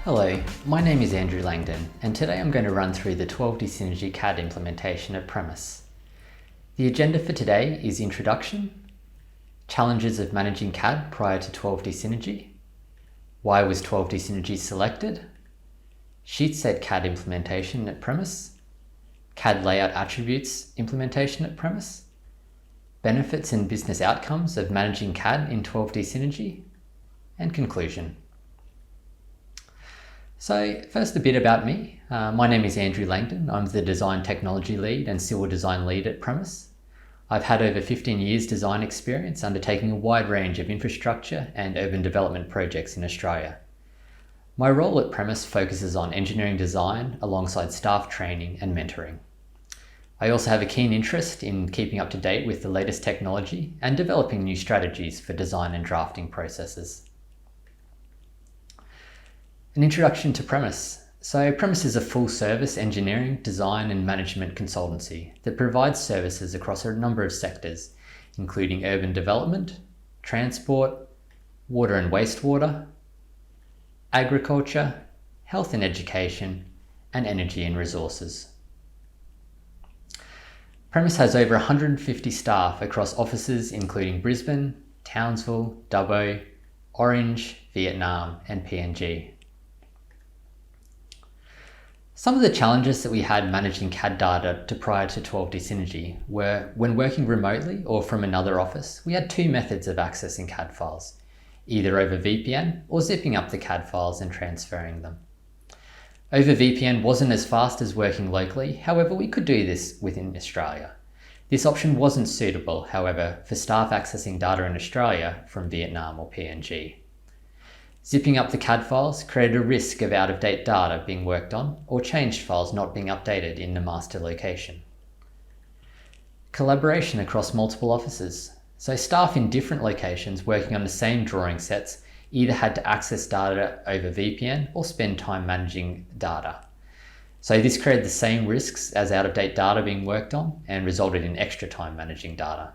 Hello, my name is Andrew Langdon, and today I'm going to run through the 12D Synergy CAD implementation at Premise. The agenda for today is Introduction, Challenges of Managing CAD prior to 12D Synergy, Why was 12D Synergy selected, Sheetset CAD implementation at Premise, CAD Layout Attributes implementation at Premise, Benefits and Business Outcomes of Managing CAD in 12D Synergy, and Conclusion. So first, a bit about me. My name is Andrew Langdon. I'm the Design Technology Lead and Civil Design Lead at Premise. I've had over 15 years design experience undertaking a wide range of infrastructure and urban development projects in Australia. My role at Premise focuses on engineering design alongside staff training and mentoring. I also have a keen interest in keeping up to date with the latest technology and developing new strategies for design and drafting processes. An introduction to Premise. So Premise is a full-service engineering, design and management consultancy that provides services across a number of sectors, including urban development, transport, water and wastewater, agriculture, health and education, and energy and resources. Premise has over 150 staff across offices including Brisbane, Townsville, Dubbo, Orange, Vietnam, and PNG. Some of the challenges that we had managing CAD data prior to 12D Synergy were when working remotely or from another office, we had two methods of accessing CAD files, either over VPN or zipping up the CAD files and transferring them. Over VPN wasn't as fast as working locally, however we could do this within Australia. This option wasn't suitable, however, for staff accessing data in Australia from Vietnam or PNG. Zipping up the CAD files created a risk of out-of-date data being worked on or changed files not being updated in the master location. Collaboration across multiple offices. So staff in different locations working on the same drawing sets either had to access data over VPN or spend time managing data. So this created the same risks as out-of-date data being worked on and resulted in extra time managing data.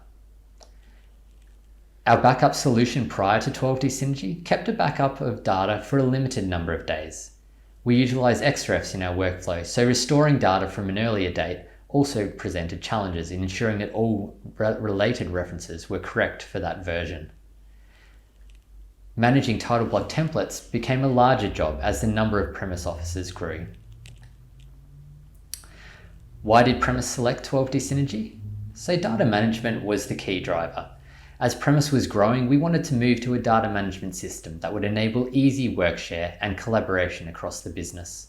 Our backup solution prior to 12D Synergy kept a backup of data for a limited number of days. We utilised XREFs in our workflow, so restoring data from an earlier date also presented challenges in ensuring that all related references were correct for that version. Managing title block templates became a larger job as the number of Premise offices grew. Why did Premise select 12D Synergy? So data management was the key driver. As Premise was growing, we wanted to move to a data management system that would enable easy workshare and collaboration across the business.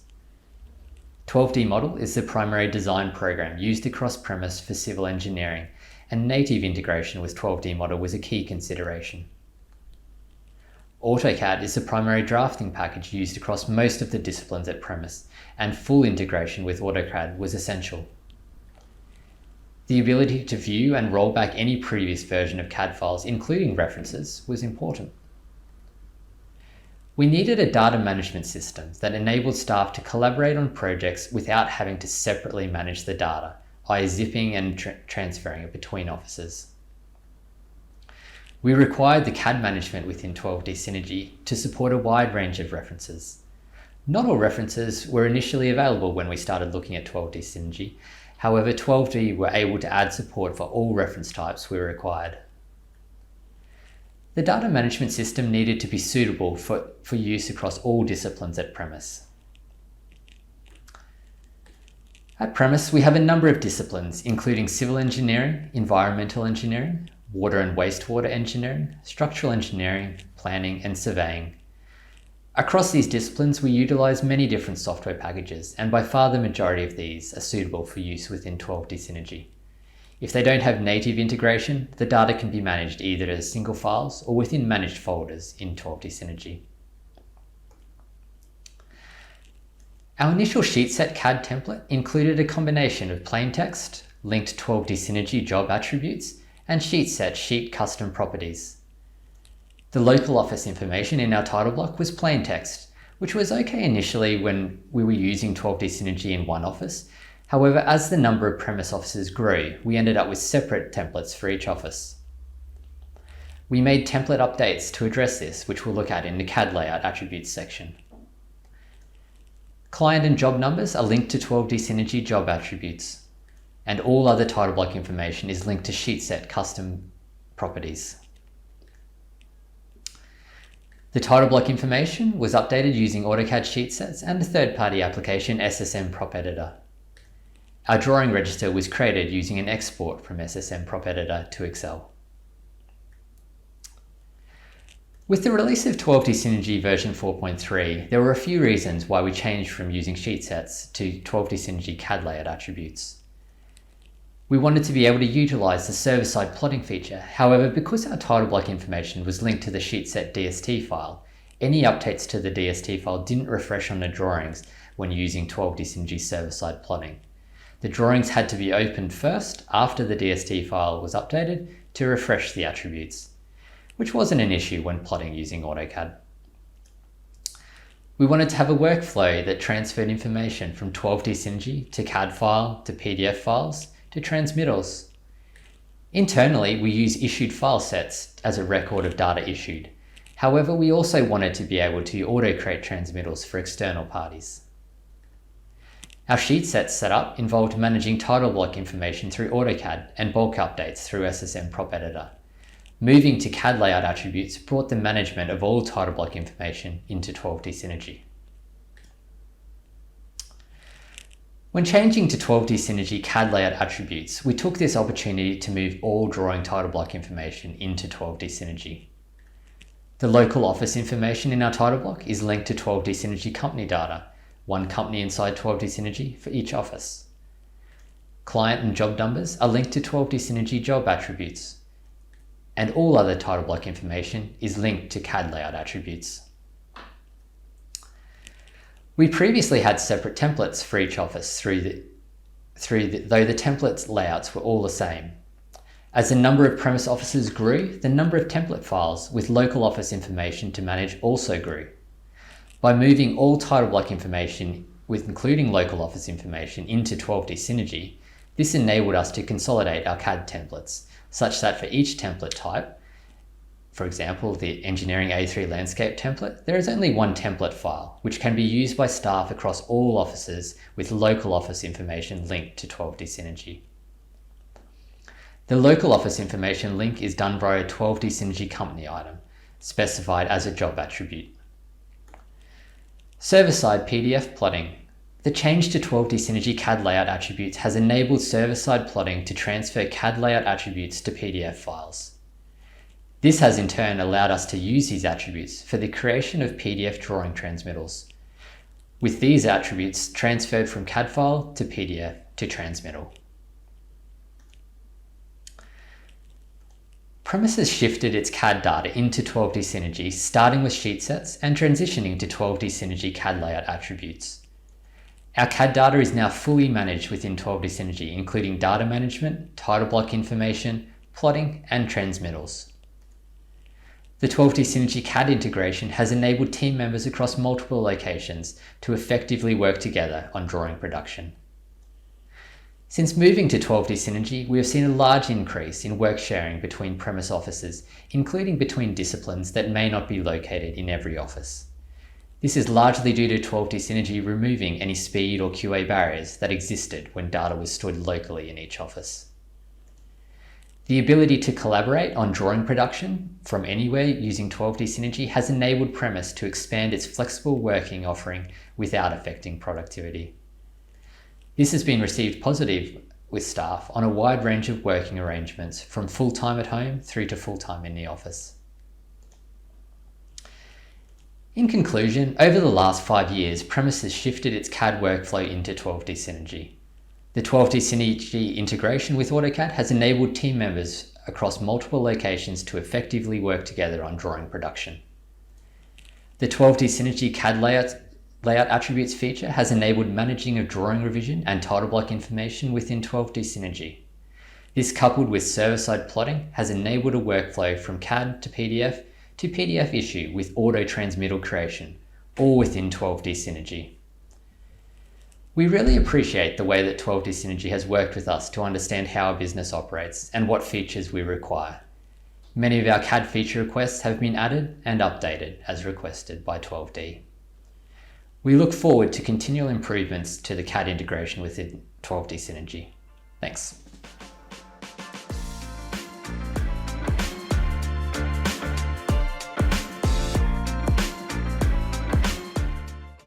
12D Model is the primary design program used across Premise for civil engineering, and native integration with 12D Model was a key consideration. AutoCAD is the primary drafting package used across most of the disciplines at Premise, and full integration with AutoCAD was essential. The ability to view and roll back any previous version of CAD files, including references, was important. We needed a data management system that enabled staff to collaborate on projects without having to separately manage the data, i.e. zipping and transferring it between offices. We required the CAD management within 12D Synergy to support a wide range of references. Not all references were initially available when we started looking at 12D Synergy. However, 12D were able to add support for all reference types we required. The data management system needed to be suitable for use across all disciplines at Premise. At Premise, we have a number of disciplines, including civil engineering, environmental engineering, water and wastewater engineering, structural engineering, planning, and surveying. Across these disciplines, we utilise many different software packages, and by far the majority of these are suitable for use within 12D Synergy. If they don't have native integration, the data can be managed either as single files or within managed folders in 12D Synergy. Our initial Sheetset CAD template included a combination of plain text, linked 12D Synergy job attributes, and Sheetset sheet custom properties. The local office information in our title block was plain text, which was okay initially when we were using 12D Synergy in one office. However, as the number of Premise offices grew, we ended up with separate templates for each office. We made template updates to address this, which we'll look at in the CAD layout attributes section. Client and job numbers are linked to 12D Synergy job attributes, and all other title block information is linked to sheetset custom properties. The title block information was updated using AutoCAD sheetsets and the third-party application SSM Prop Editor. Our drawing register was created using an export from SSM Prop Editor to Excel. With the release of 12D Synergy version 4.3, there were a few reasons why we changed from using sheetsets to 12D Synergy CAD layout attributes. We wanted to be able to utilize the server-side plotting feature. However, because our title block information was linked to the sheetset DST file, any updates to the DST file didn't refresh on the drawings when using 12D Synergy server-side plotting. The drawings had to be opened first after the DST file was updated to refresh the attributes, which wasn't an issue when plotting using AutoCAD. We wanted to have a workflow that transferred information from 12D Synergy to CAD file to PDF files to transmittals. Internally, we use issued file sets as a record of data issued. However, we also wanted to be able to auto-create transmittals for external parties. Our sheetset setup involved managing title block information through AutoCAD and bulk updates through SSM Prop Editor. Moving to CAD layout attributes brought the management of all title block information into 12D Synergy. When changing to 12D Synergy CAD layout attributes, we took this opportunity to move all drawing title block information into 12D Synergy. The local office information in our title block is linked to 12D Synergy company data, one company inside 12D Synergy for each office. Client and job numbers are linked to 12D Synergy job attributes, and all other title block information is linked to CAD layout attributes. We previously had separate templates for each office though the templates layouts were all the same. As the number of premise offices grew, the number of template files with local office information to manage also grew. By moving all title block information, including local office information, into 12D Synergy, this enabled us to consolidate our CAD templates, such that for each template type, for example, the Engineering A3 Landscape template, there is only one template file, which can be used by staff across all offices with local office information linked to 12D Synergy. The local office information link is done via a 12D Synergy company item, specified as a job attribute. Server-side PDF plotting. The change to 12D Synergy CAD layout attributes has enabled server-side plotting to transfer CAD layout attributes to PDF files. This has in turn allowed us to use these attributes for the creation of PDF drawing transmittals, with these attributes transferred from CAD file to PDF to transmittal. Premises shifted its CAD data into 12D Synergy, starting with sheetsets and transitioning to 12D Synergy CAD layout attributes. Our CAD data is now fully managed within 12D Synergy, including data management, title block information, plotting, and transmittals. The 12D Synergy CAD integration has enabled team members across multiple locations to effectively work together on drawing production. Since moving to 12D Synergy, we have seen a large increase in work sharing between premise offices, including between disciplines that may not be located in every office. This is largely due to 12D Synergy removing any speed or QA barriers that existed when data was stored locally in each office. The ability to collaborate on drawing production from anywhere using 12D Synergy has enabled Premise to expand its flexible working offering without affecting productivity. This has been received positive with staff on a wide range of working arrangements, from full-time at home through to full-time in the office. In conclusion, over the last 5 years, Premise has shifted its CAD workflow into 12D Synergy. The 12D Synergy integration with AutoCAD has enabled team members across multiple locations to effectively work together on drawing production. The 12D Synergy CAD layout attributes feature has enabled managing of drawing revision and title block information within 12D Synergy. This, coupled with server-side plotting, has enabled a workflow from CAD to PDF issue with auto transmittal creation, all within 12D Synergy. We really appreciate the way that 12D Synergy has worked with us to understand how our business operates and what features we require. Many of our CAD feature requests have been added and updated as requested by 12D. We look forward to continual improvements to the CAD integration within 12D Synergy. Thanks.